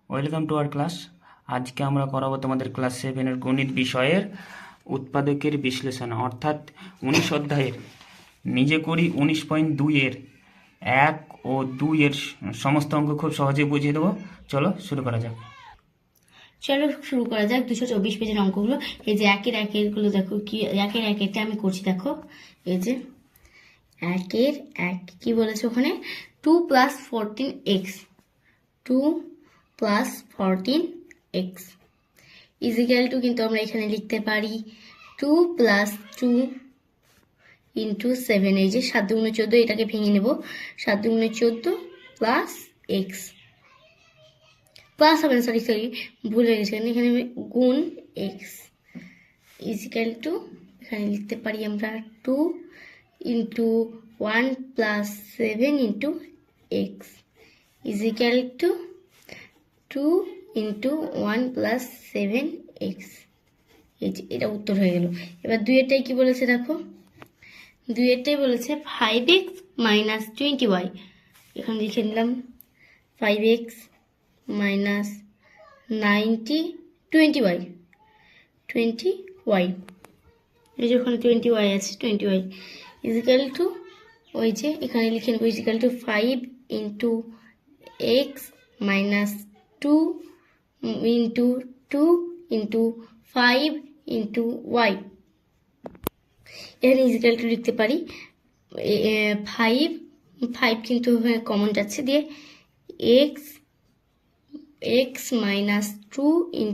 Welcome to our class. আজকে আমরা করাবো তোমাদের ক্লাস 7-এর গণিত বিষয়ের উৎপাদকের বিশ্লেষণ, অর্থাৎ 19 অধ্যায়ের নিজে করি 19.2-এর 1 ও 2-এর সমস্ত অঙ্ক খুব সহজে বুঝিয়ে দেবো। চলো শুরু করা যাক। চলো শুরু করা যাক। 224 পেজের অঙ্কগুলো। এই যে একের গুলো দেখো, কি একেরটা আমি করছি। দেখো এই যে একের এক কি বলেছে ওখানে, 2 + 14x 2 + 14x ইজিক্যাল টু, কিন্তু আমরা এখানে লিখতে পারি 2 + 2 × 7। এই যে 7 × 14, এটাকে ভেঙে নেব। 7 × 14 + x প্লাস হবে না, সরি ভুল হয়ে গেছে, এখানে গুণ এক্স ইজিক্যাল টু, এখানে লিখতে পারি আমরা 2 × 1 + 7 × x ইজিক্যাল টু 2 × 1 + 7x। এই যে এটা উত্তর হয়ে গেল। এবার দুইয়েরটাই কি বলেছে দেখো, দুইয়েরটাই বলেছে 5x - 20y। এখানে লিখে নিলাম 5x - 90 20y এই যে ওখানে 20y আছে, 20y ইজিক্যাল টু, ওই যে এখানে লিখে নেব ইজিক্যাল টু 5 × x - 2 × 2 × 5 × y। এখানে ইজিক্যাল টু লিখতে পারি 5 কিন্তু কমন যাচ্ছে, দিয়ে x - 2 ×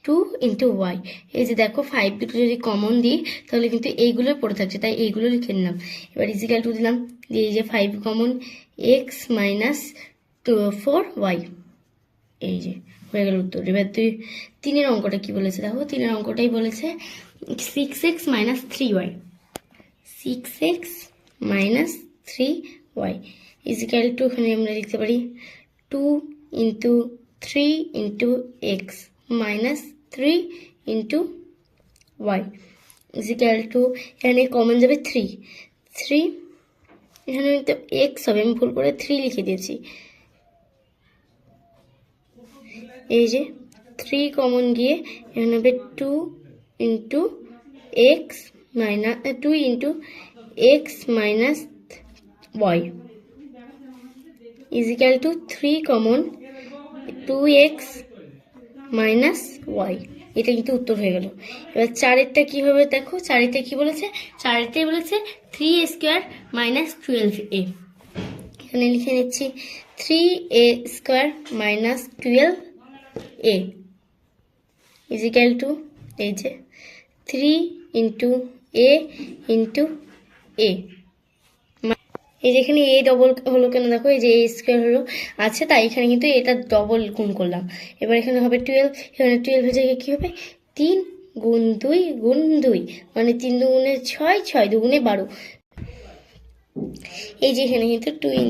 2 × y। এই যে দেখো 5 দুটো যদি কমন দিই তাহলে কিন্তু এইগুলো পড়ে থাকছে, তাই এইগুলো লিখে নিলাম। এবার ইজিক্যাল টু দিলাম, দিয়ে এই যে 5 কমন, x - 4y। এই যে হয়ে গেল উত্তর। এবার তিনের অঙ্কটা কি বলেছে দেখো, তিনের অঙ্কটাই বলেছে 6x - 3y 6x - 3y is equal two, এখানে আমরা লিখতে পারি 2 × 3 × x - 3 × y ইজিক্যাল টু, এখানে কমন যাবে 3 এখানে তো x হবে, আমি ভুল করে 3 লিখে দিয়েছি। এই যে 3 কমন গিয়ে এখানে হবে 2 × x y is equal to 3 common 2x - y। এটা কিন্তু উত্তর হয়ে গেল। এবার চারেরটা কি হবে দেখো, চারেরটা কি বলেছে, চারেরটাই বলেছে 3a² - 12a। এখানে লিখে নিচ্ছি 3a² - 12a ইজিক্যাল টু, এই যে 3 × a × a। এই যে এখানে a ডবল হলো কেন দেখো, এই যে a² হলো আছে, তাই এখানে কিন্তু এটা ডবল গুণ করলাম। এবার এখানে হবে 12, এখানে 12 হয়ে যায় কি হবে 3 × 2 × 2, মানে 3 × 2 = 6, 6 × 2 = 12। এই যে এখানে কিন্তু 2 ×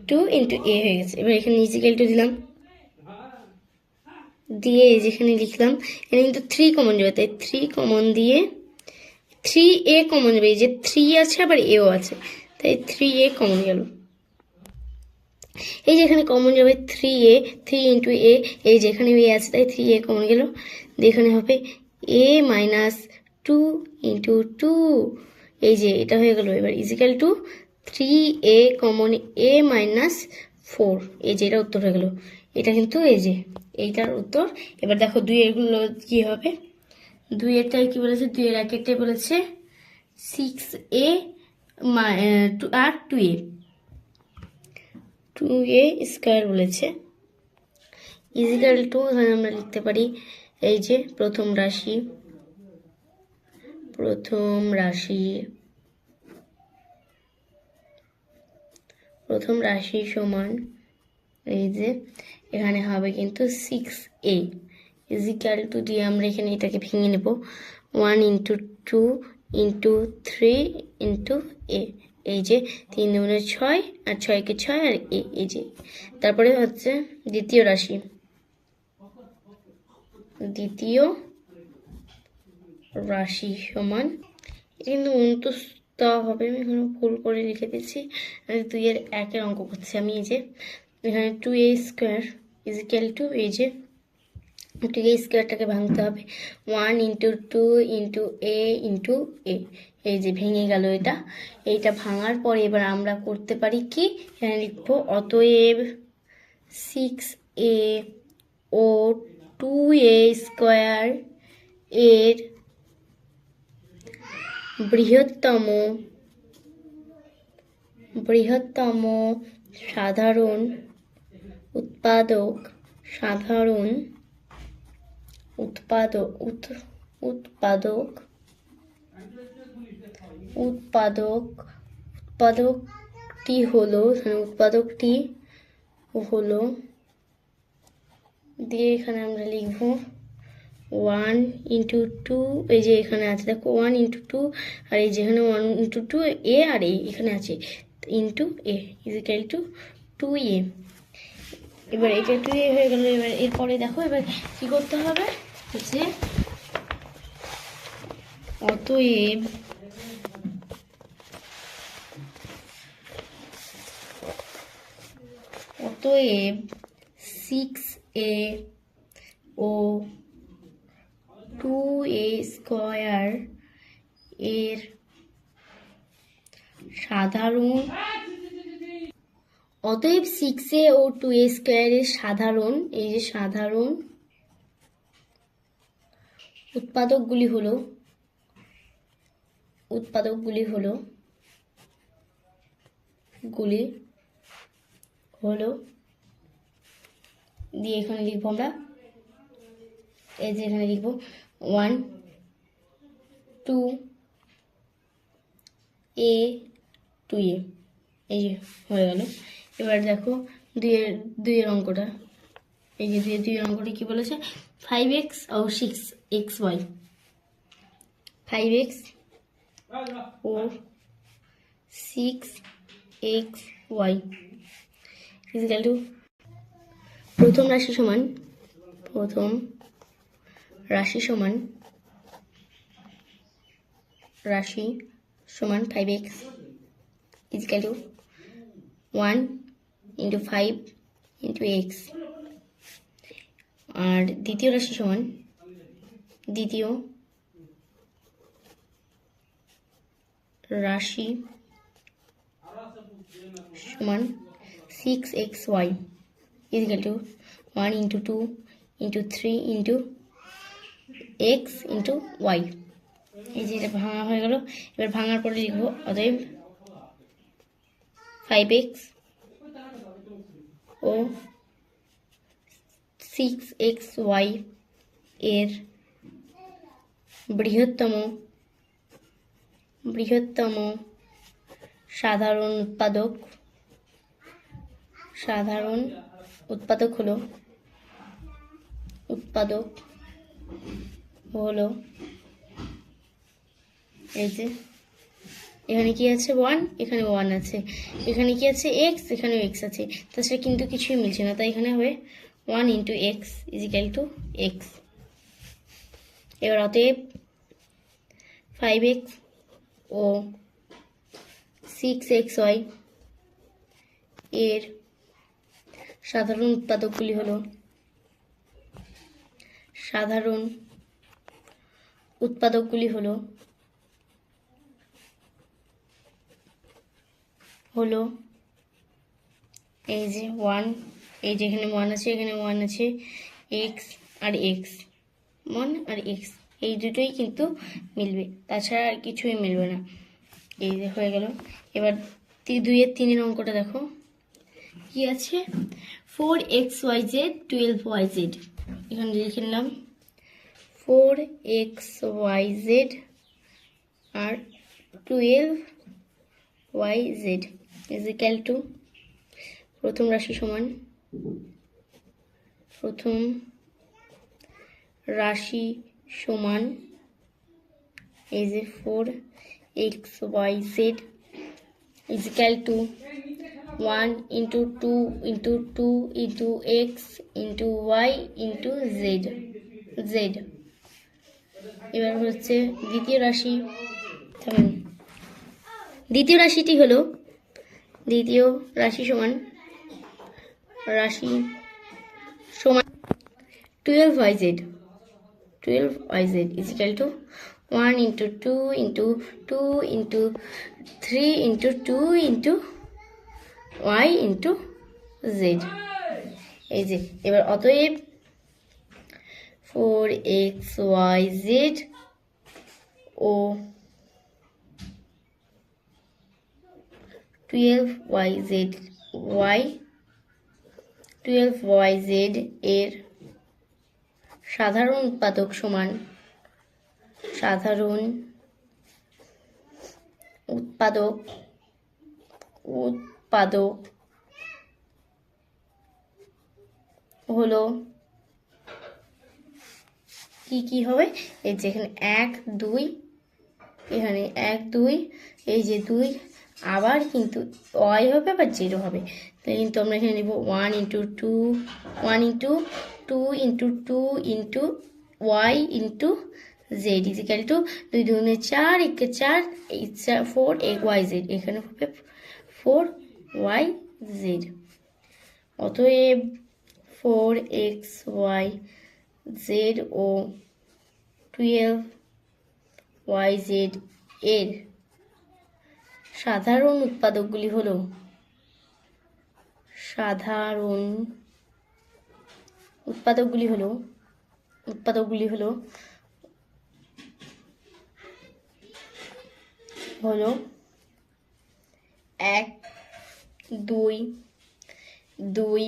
2 × a হয়ে গেছে। এবার এখানে ইজিক্যাল টু দিলাম, দিয়ে এই যেখানে লিখলাম, এখানে কিন্তু 3 কমন যাবে, তাই 3 কমন দিয়ে 3a কমন যাবে, এই যে 3 আছে আবার এও আছে, তাই 3a কমন গেল। এই যে এখানে কমন যাবে 3a, 3 × a, এই যে এখানে a আছে তাই 3a কমন গেল, দিয়ে এখানে হবে a - 2 × 2, এই যে এটা হয়ে গেল। এবার is equal two 3a common a - 4, এই যে এটা উত্তর হয়ে গেল। এটা কিন্তু এই যে এইটার উত্তর। এবার দেখো দুইয়েরগুলো কি হবে, দুইয়েরটাই কি বলেছে, দুইয়ের একেরটাই বলেছে 6a আর 2a² বলেছে ইজিক্যাল টু, এখানে আমরা লিখতে পারি এই যে প্রথম রাশি সমান, এই যে এখানে হবে কিন্তু 6a ইজিক্যাল টু, দিয়ে আমরা এখানে এটাকে ভেঙে নেব 1 × 2 × 3 × a। এই যে 3 × 2 = 6, আর 6 কে 6 আর a, এই যে তারপরে হচ্ছে দ্বিতীয় রাশি সমান, এটা কিন্তু 29 হবে, আমি এখানে ভুল করে লিখে দিচ্ছি। 2 এর 1-এর অঙ্ক করছি আমি। এই যে এখানে 2a² ইজিক্যাল টু এই যে এটাকে স্কোয়ারটাকে ভাঙতে হবে 1 ইন্টু 2 ইন্টু এ ইন্টু এ, এই যে ভেঙে গেল এটা। এইটা ভাঙার পরে এবার আমরা করতে পারি কি, এখানে লিখবো অতএব 6a ও 2a স্কোয়ার এর বৃহত্তম সাধারণ উৎপাদক উৎপাদকটি হলো দিয়ে এখানে আমরা লিখবো 1 ইন্টু 2, এই যে এখানে আছে দেখো 1 ইন্টু 2, আর এই যেখানে 1 ইন্টু 2 এ, আর এখানে আছে ইন্টু এ ইজিক্যাল টু 2a। এবার এটা 2a হয়ে গেল। এবার এরপরে দেখো এবার কি করতে হবে, যে অতএব অতএব 6a ও 2a স্কয়ার এর সাধারণ, অতএব 6a ও 2a স্কয়ারের সাধারণ, এই যে সাধারণ উৎপাদকগুলি হলো দিয়ে এখানে লিখবো আমরা, এই যে এখানে লিখবো 1 2a 2a, এই যে হয়ে গেল। এবার দেখো দুইয়ের অঙ্কটা, এই যে দুইয়ের অঙ্কটা কি বলেছে, 5x O 6xy, 5x O 6xy equal to প্রথম রাশি সমান 5x equal to 1 into 5 into x, আর দ্বিতীয় রাশি সমান 6xy equal to 1 into 2 into 3 into x into y। এই যে এটা ভাঙা হয়ে গেল। এবার ভাঙার পরে লিখবো অতএব 5x ও 6xy এর বৃহত্তম সাধারণ উৎপাদক হলো এই যে এখানে কি আছে 1, এখানে 1 আছে, এখানে কি আছে x, এখানেও x আছে, তাছাড়া কিন্তু কিছুই মিলছে না, তাই এখানে হবে 1 into x is equal to x। এবার অতএব 5x ও 6xy এর সাধারণ উৎপাদকগুলি হলো এই যে 1, এই যে এখানে 1 আছে, এখানে 1 আছে, x আর x, 1 আর x, এই দুটোই কিন্তু মিলবে, তাছাড়া আর কিছুই মিলবে না। এই যে হয়ে গেল। এবার 2 এর 3 অঙ্কটা দেখো কি আছে, 4xyz 12yz, এখানে লিখে নিলাম 4xyz R 12yz equal to প্রথম রাশি সমান এই যে 4xyz equal to 1 into 2 into 2 into x into y into z। এবার হচ্ছে দ্বিতীয় রাশিটি হলো দ্বিতীয় রাশি সমান রাশি সমান 12yz 12yz is equal to 1 into 2 into 2 into 3 into 2 into y into z। এই যে এবার অতএব 4xyz ও 12yz এর সাধারণ উৎপাদক সমান সাধারণ উৎপাদক হলো কি হবে, এই যে এখানে 1 2, এখানে 1 2, এই যে 2, আবার কিন্তু y হবে আবার 0 হবে, তাহলে কিন্তু আমরা এখানে নেব 1 into 2 1 into 2 into 2 into y into z is equal to 2 2 4 1 4 4 yz, এখানে হবে 4yz। অতএব 4xyz ও 12yz এর সাধারণ উৎপাদকগুলি হলো হলো 1 2 2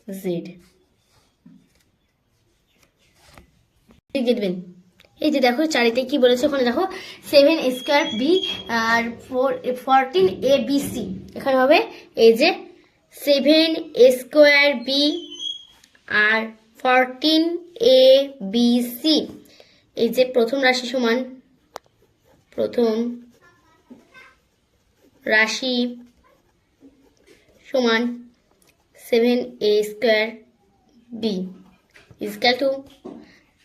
yz। দেখবেন এই যে দেখো চারিতে কি বলেছে, ওখানে দেখো 7 স্কয়ার বি আর 14 এ বি সি, এখানে হবে এই যে 7 স্কয়ার বি আর 14 এ বি সি। এই যে প্রথম রাশি সমান 7a square B is equal to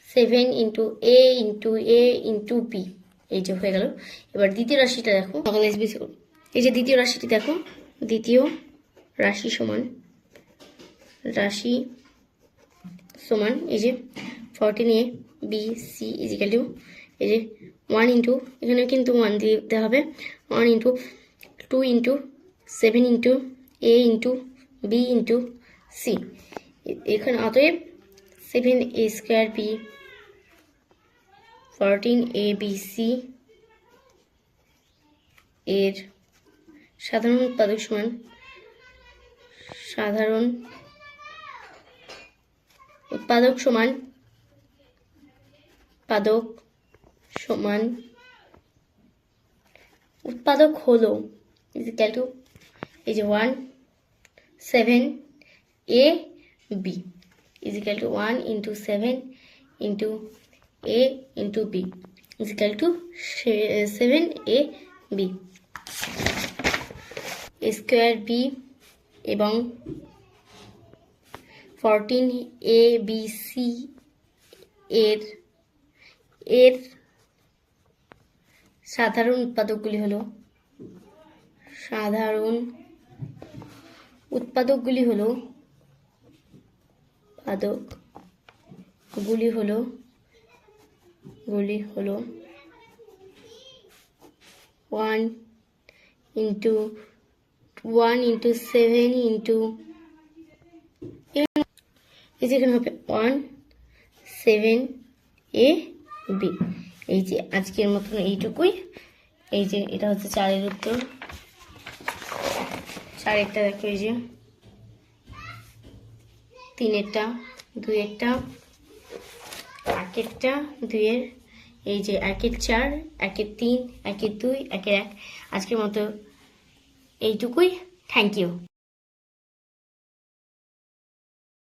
7 into a into a into b, এই যে হয়ে গেল। এবার দ্বিতীয় রাশিটা দেখো, এই যে দ্বিতীয় রাশিটি দেখো, দ্বিতীয় রাশি সমান এই যে 14a b c is equal two এই যে 1 into, এখানে কিন্তু 1 দিতে হবে, 1 into 2 into 7 into a into b into c। এখানে অতএব 7a স্কয়ার b 14abc এর সাধারণ উৎপাদক সমান উৎপাদক হলো ইজ ইকুয়াল টু এই যে 1 7 a b is equal two 1 into 7 into a into b is equal to 7ab square b এবং 14abc এর সাধারণ উৎপাদকগুলি হলো গুলি হলো 1 into 7 into এখানে হবে 1 7 a b। এই যে আজকের মতন এইটুকুই। এই যে এটা হচ্ছে 4 এর উত্তর। 4 এরটা দেখো, এই যে 3 এরটা, 2 এরটা, 1 এরটা, 2 এর, এই যে 1 এর 4, 1 এর 3, 1 এর 2, 1 এর 1। আজকের মতো এইটুকুই। Thank you.